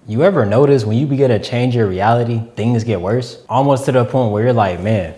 You ever notice when you begin to change your reality, things get worse? Almost to the point where you're like, man,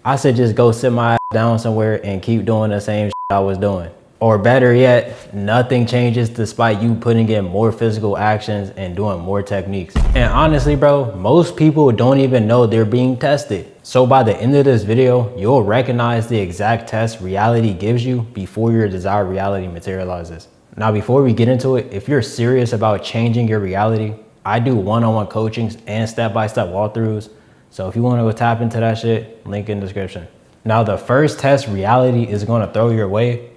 I should just go sit my ass down somewhere and keep doing the same shit I was doing. Or better yet, nothing changes despite you putting in more physical actions and doing more techniques. And honestly, bro, most people don't even know they're being tested. So by the end of this video, you'll recognize the exact test reality gives you before your desired reality materializes. Now, before we get into it, if you're serious about changing your reality, I do one-on-one coachings and step-by-step walkthroughs. So if you want to go tap into that shit, link in the description. Now, the first test reality is going to throw your way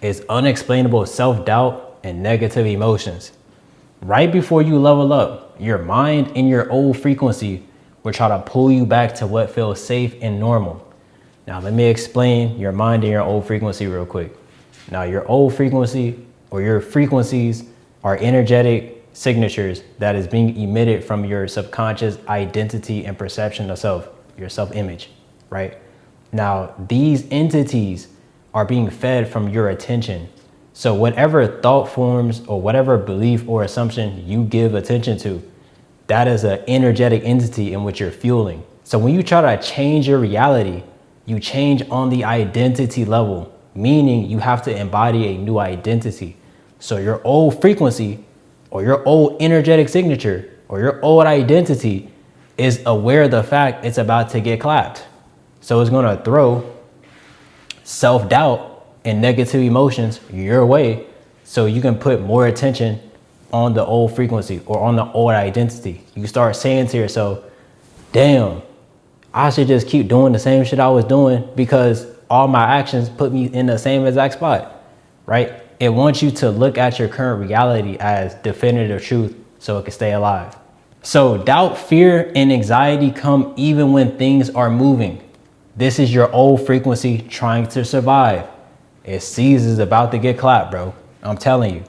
is unexplainable self-doubt and negative emotions. Right before you level up, your mind and your old frequency will try to pull you back to what feels safe and normal. Now, let me explain your mind and your old frequency real quick. Now, your old frequency or your frequencies are energetic signatures that is being emitted from your subconscious identity and perception of self, your self-image, right? Now, these entities are being fed from your attention. So whatever thought forms or whatever belief or assumption you give attention to, that is an energetic entity in which you're fueling. So when you try to change your reality, you change on the identity level, meaning you have to embody a new identity. So your old frequency or your old energetic signature or your old identity is aware of the fact it's about to get clapped. So it's going to throw self-doubt and negative emotions your way so you can put more attention on the old frequency or on the old identity. You start saying to yourself, damn, I should just keep doing the same shit I was doing because all my actions put me in the same exact spot, right? It wants you to look at your current reality as definitive truth so it can stay alive. So doubt, fear, and anxiety come even when things are moving. This is your old frequency trying to survive. It sees it's about to get clapped, bro. I'm telling you.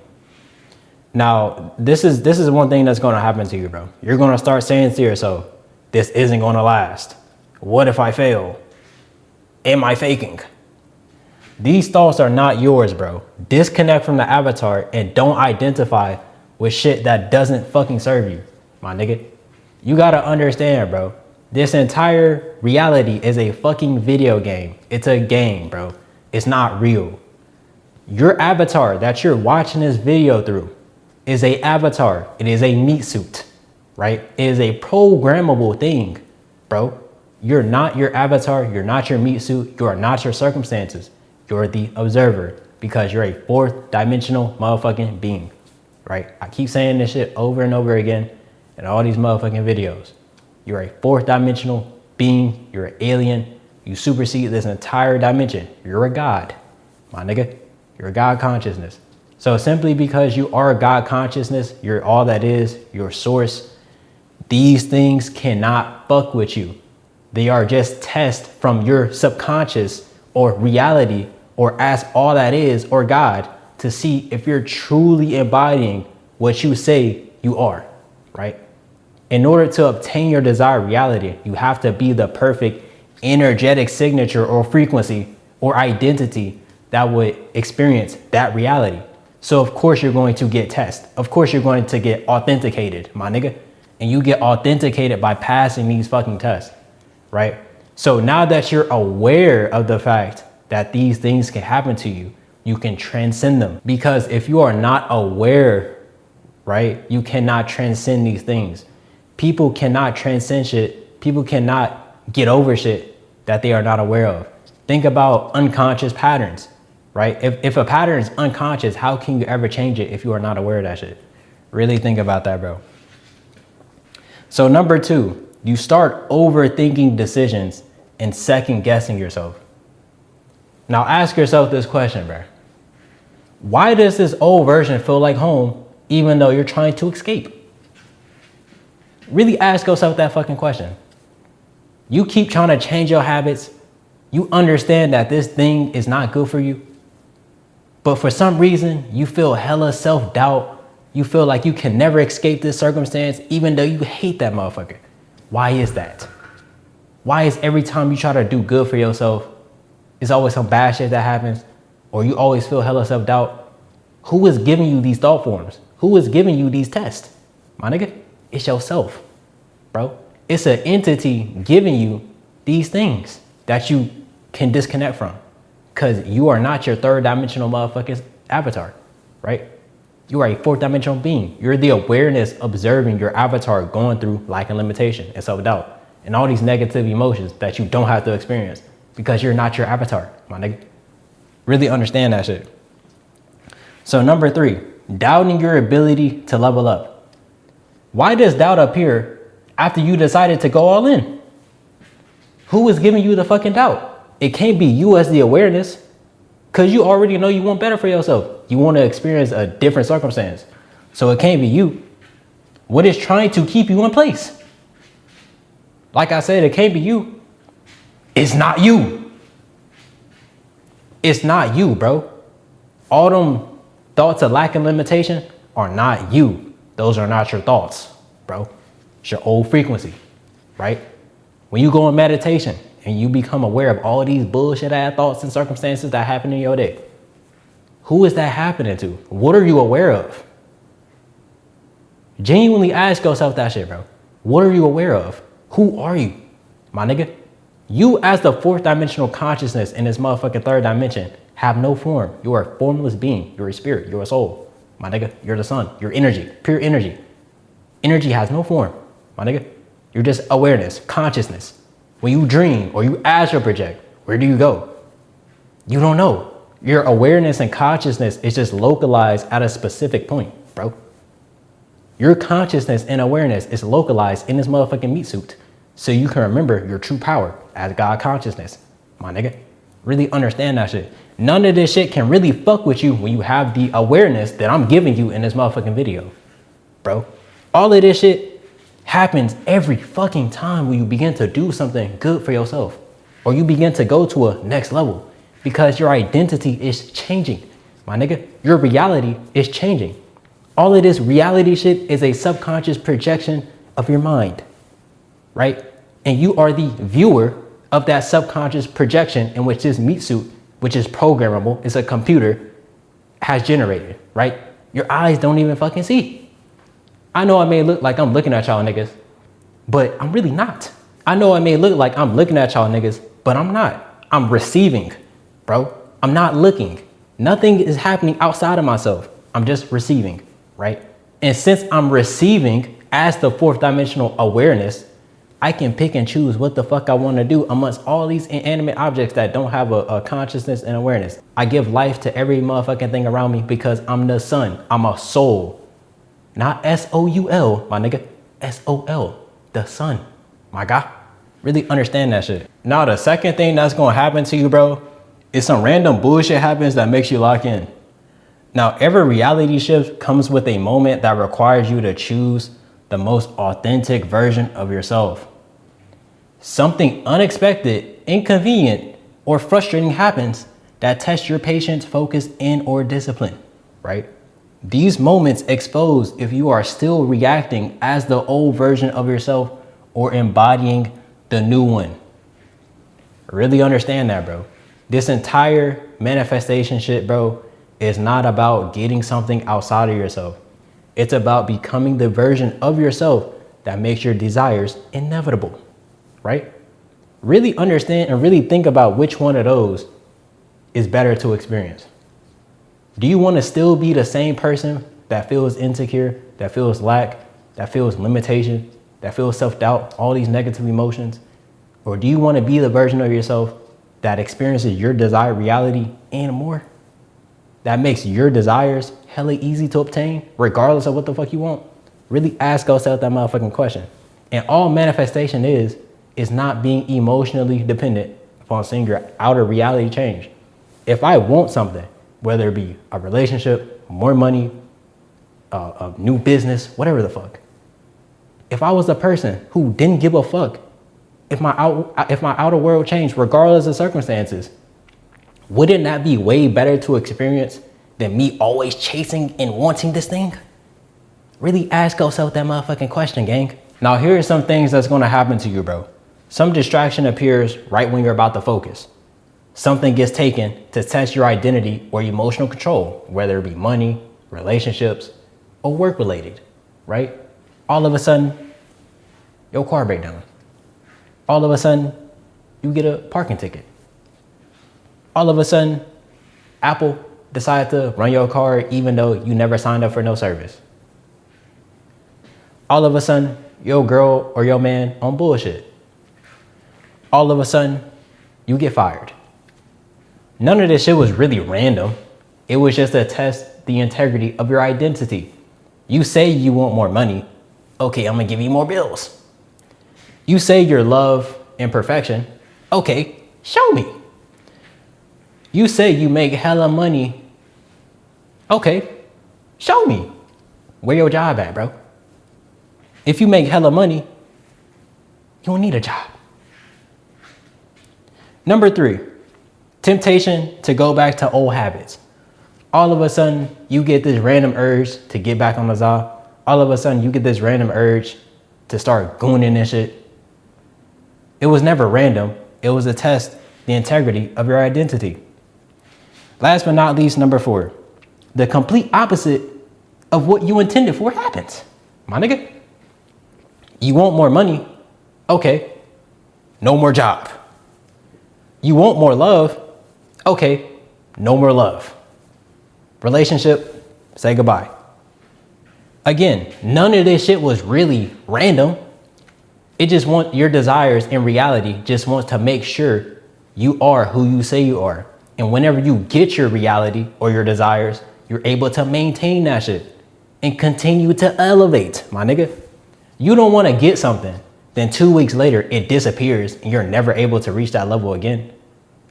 Now, this is one thing that's going to happen to you, bro. You're going to start saying to yourself, this isn't going to last. What if I fail? Am I faking? These thoughts are not yours, bro. Disconnect from the avatar and don't identify with shit that doesn't fucking serve you, my nigga. You gotta understand, bro. This entire reality is a fucking video game. It's a game, bro. It's not real. Your avatar that you're watching this video through is a avatar. It is a meat suit, right? It is a programmable thing, bro. You're not your avatar. You're not your meat suit. You are not your circumstances. You're the observer because you're a fourth dimensional motherfucking being, right? I keep saying this shit over and over again in all these motherfucking videos. You're a fourth dimensional being. You're an alien. You supersede this entire dimension. You're a god, my nigga. You're a God consciousness. So simply because you are a God consciousness, you're all that is, your source, these things cannot fuck with you. They are just tests from your subconscious or reality or ask all that is or God to see if you're truly embodying what you say you are, right? In order to obtain your desired reality, you have to be the perfect energetic signature or frequency or identity that would experience that reality. So of course you're going to get tested. Of course you're going to get authenticated, my nigga. And you get authenticated by passing these fucking tests, right? So now that you're aware of the fact that these things can happen to you, you can transcend them. Because if you are not aware, right, you cannot transcend these things. People cannot transcend shit. People cannot get over shit that they are not aware of. Think about unconscious patterns, right? If a pattern is unconscious, how can you ever change it if you are not aware of that shit? Really think about that, bro. So number 2, you start overthinking decisions and second guessing yourself. Now ask yourself this question, bro. Why does this old version feel like home even though you're trying to escape? Really ask yourself that fucking question. You keep trying to change your habits. You understand that this thing is not good for you. But for some reason, you feel hella self-doubt. You feel like you can never escape this circumstance, even though you hate that motherfucker. Why is that? Why is every time you try to do good for yourself, it's always some bad shit that happens, or you always feel hella self-doubt? Who is giving you these thought forms? Who is giving you these tests, my nigga? It's yourself, bro. It's an entity giving you these things that you can disconnect from, because you are not your third dimensional motherfucking avatar, right? You are a fourth dimensional being. You're the awareness observing your avatar going through lack and limitation and self-doubt and all these negative emotions that you don't have to experience because you're not your avatar, my nigga. Really understand that shit. So number 3, doubting your ability to level up. Why does doubt appear after you decided to go all in? Who is giving you the fucking doubt? It can't be you as the awareness, because you already know you want better for yourself. You want to experience a different circumstance. So it can't be you. What is trying to keep you in place? Like I said, it can't be you. It's not you. It's not you, bro. All them thoughts of lack and limitation are not you. Those are not your thoughts, bro. It's your old frequency, right? When you go in meditation and you become aware of all these bullshit ass thoughts and circumstances that happen in your day, who is that happening to? What are you aware of? Genuinely ask yourself that shit, bro. What are you aware of? Who are you, my nigga? You as the fourth dimensional consciousness in this motherfucking third dimension have no form. You are a formless being. You're a spirit. You're a soul, my nigga. You're the sun. You're energy, pure energy. Energy has no form, my nigga. You're just awareness, consciousness. When you dream or you astral project, where do you go? You don't know. Your awareness and consciousness is just localized at a specific point, bro. Your consciousness and awareness is localized in this motherfucking meat suit, so you can remember your true power as God consciousness, my nigga. Really understand that shit. None of this shit can really fuck with you when you have the awareness that I'm giving you in this motherfucking video, bro. All of this shit happens every fucking time when you begin to do something good for yourself, or you begin to go to a next level, because your identity is changing, my nigga. Your reality is changing. All of this reality shit is a subconscious projection of your mind, right? And you are the viewer of that subconscious projection in which this meat suit, which is programmable, is a computer, has generated, right? Your eyes don't even fucking see. I know I may look like I'm looking at y'all niggas, but I'm really not. I know I may look like I'm looking at y'all niggas, but I'm not. I'm receiving, bro. I'm not looking. Nothing is happening outside of myself. I'm just receiving, right? And since I'm receiving as the fourth dimensional awareness, I can pick and choose what the fuck I want to do amongst all these inanimate objects that don't have a consciousness and awareness. I give life to every motherfucking thing around me because I'm the sun. I'm a soul. Not S-O-U-L, my nigga. S-O-L, the sun, my guy. Really understand that shit. Now, the second thing that's going to happen to you, bro, is some random bullshit happens that makes you lock in. Now, every reality shift comes with a moment that requires you to choose the most authentic version of yourself. Something unexpected, inconvenient, or frustrating happens that tests your patience, focus, and or discipline, right? These moments expose if you are still reacting as the old version of yourself or embodying the new one. Really understand that, bro. This entire manifestation shit, bro, is not about getting something outside of yourself. It's about becoming the version of yourself that makes your desires inevitable, right? Really understand and really think about which one of those is better to experience. Do you want to still be the same person that feels insecure, that feels lack, that feels limitation, that feels self-doubt, all these negative emotions? Or do you want to be the version of yourself that experiences your desired reality and more? That makes your desires hella easy to obtain, regardless of what the fuck you want? Really ask yourself that motherfucking question. And all manifestation is not being emotionally dependent upon seeing your outer reality change. If I want something, whether it be a relationship, more money, a new business, whatever the fuck. If I was a person who didn't give a fuck if my outer world changed regardless of circumstances, wouldn't that be way better to experience than me always chasing and wanting this thing? Really ask yourself that motherfucking question, gang. Now, here are some things that's gonna happen to you, bro. Some distraction appears right when you're about to focus. Something gets taken to test your identity or emotional control, whether it be money, relationships, or work related, right? All of a sudden, your car break down. All of a sudden, you get a parking ticket. All of a sudden, Apple decided to run your car even though you never signed up for no service. All of a sudden, your girl or your man on bullshit. All of a sudden, you get fired. None of this shit was really random. It was just to test the integrity of your identity. You say you want more money. Okay, I'm gonna give you more bills. You say you're love and perfection. Okay, show me. You say you make hella money. Okay, show me. Where your job at, bro? If you make hella money, you don't need a job. Number 3, temptation to go back to old habits. All of a sudden, you get this random urge to get back on the za. All of a sudden, you get this random urge to start gooning and shit. It was never random. It was to test the integrity of your identity. Last but not least, number 4, the complete opposite of what you intended for happens. My nigga, you want more money? Okay, no more job. You want more love? Okay, no more love. Relationship, say goodbye. Again, none of this shit was really random. It just wants your desires in reality, just wants to make sure you are who you say you are. And whenever you get your reality or your desires, you're able to maintain that shit and continue to elevate, my nigga. You don't want to get something, then 2 weeks later it disappears and you're never able to reach that level again.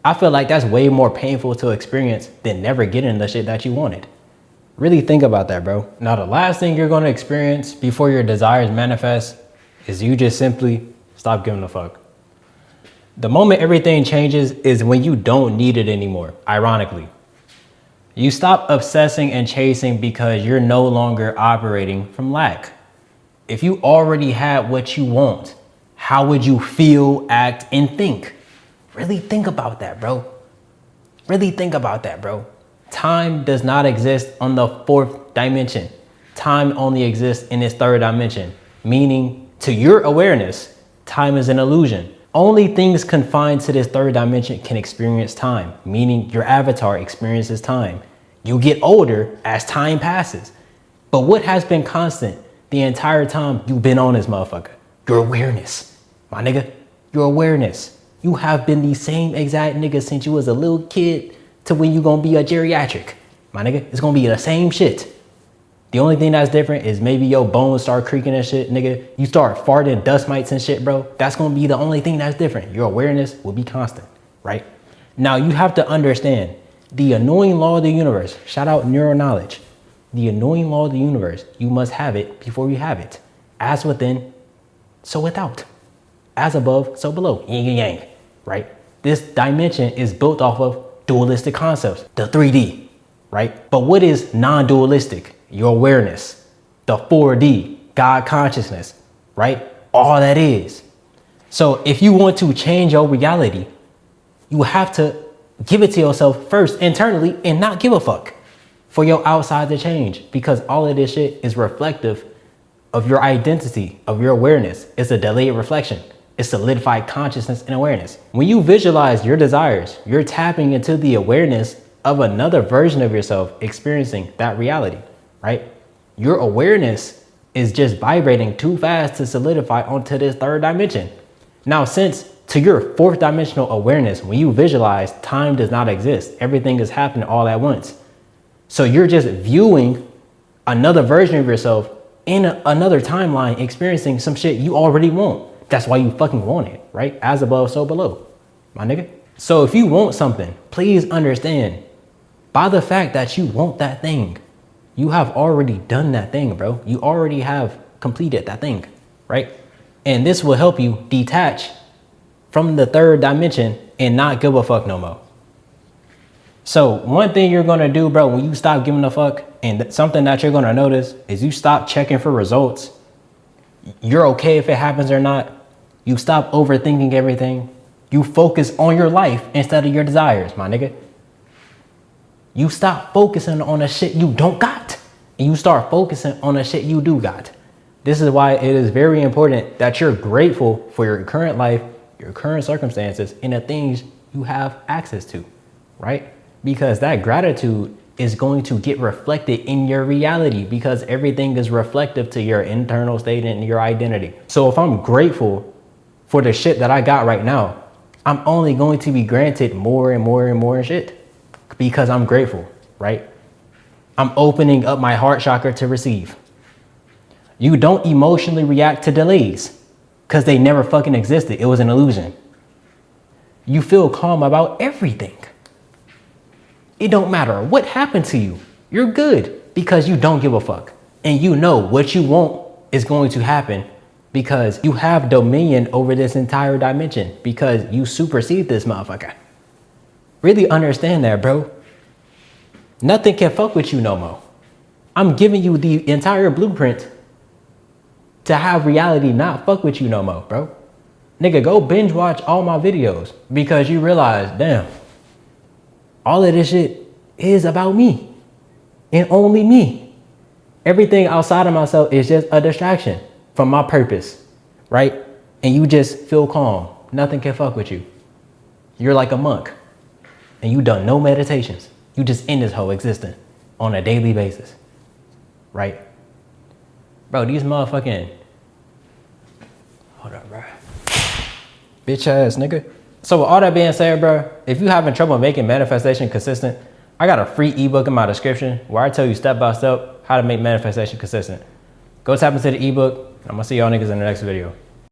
I feel like that's way more painful to experience than never getting the shit that you wanted. Really think about that, bro. Now, the last thing you're going to experience before your desires manifest is you just simply stop giving a fuck. The moment everything changes is when you don't need it anymore, ironically. You stop obsessing and chasing because you're no longer operating from lack. If you already had what you want, how would you feel, act, and think? Really think about that, bro. Really think about that, bro. Time does not exist on the 4th dimension. Time only exists in its 3rd dimension, meaning to your awareness, time is an illusion. Only things confined to this 3rd dimension can experience time, meaning your avatar experiences time. You get older as time passes. But what has been constant the entire time you've been on this motherfucker? Your awareness, my nigga, your awareness. You have been the same exact nigga since you was a little kid to when you gonna be a geriatric. My nigga, it's gonna be the same shit. The only thing that's different is maybe your bones start creaking and shit, nigga. You start farting dust mites and shit, bro. That's gonna be the only thing that's different. Your awareness will be constant, right? Now you have to understand the annoying law of the universe. Shout out neural knowledge. The annoying law of the universe. You must have it before you have it. As within, so without. As above, so below. Yin and yang, right? This dimension is built off of dualistic concepts, the 3D, right? But what is non-dualistic? Your awareness, the 4D, God consciousness, right? All that is. So if you want to change your reality, you have to give it to yourself first internally and not give a fuck for your outside to change, because all of this shit is reflective of your identity, of your awareness. It's a delayed reflection. It's solidified consciousness and awareness. When you visualize your desires, you're tapping into the awareness of another version of yourself experiencing that reality, right? Your awareness is just vibrating too fast to solidify onto this 3rd dimension. Now, since to your 4th dimensional awareness, when you visualize, time does not exist. Everything is happening all at once. So you're just viewing another version of yourself in another timeline experiencing some shit you already want. That's why you fucking want it, right? As above, so below, my nigga. So if you want something, please understand, by the fact that you want that thing, you have already done that thing, bro. You already have completed that thing, right? And this will help you detach from the 3rd dimension and not give a fuck no more. So one thing you're gonna do, bro, when you stop giving a fuck, and something that you're gonna notice is you stop checking for results. You're okay if it happens or not. You stop overthinking everything. You focus on your life instead of your desires, my nigga. You stop focusing on the shit you don't got, and you start focusing on the shit you do got. This is why it is very important that you're grateful for your current life, your current circumstances, and the things you have access to, right? Because that gratitude is going to get reflected in your reality, because everything is reflective to your internal state and your identity. So if I'm grateful for the shit that I got right now, I'm only going to be granted more and more and more shit because I'm grateful, right? I'm opening up my heart chakra to receive. You don't emotionally react to delays because they never fucking existed. It was an illusion. You feel calm about everything. It don't matter what happened to you. You're good because you don't give a fuck. And you know what you want is going to happen because you have dominion over this entire dimension, because you supersede this motherfucker. Really understand that, bro. Nothing can fuck with you no more. I'm giving you the entire blueprint to have reality not fuck with you no more, bro. Nigga, go binge watch all my videos because you realize, damn, all of this shit is about me and only me. Everything outside of myself is just a distraction from my purpose, right? And you just feel calm. Nothing can fuck with you. You're like a monk and you done no meditations. You just in this whole existing on a daily basis, right? Bro, these motherfucking, hold up, bro. Bitch ass nigga. So with all that being said, bro, if you having trouble making manifestation consistent, I got a free ebook in my description where I tell you step by step how to make manifestation consistent. Go tap into the ebook. I'm gonna see y'all niggas in the next video.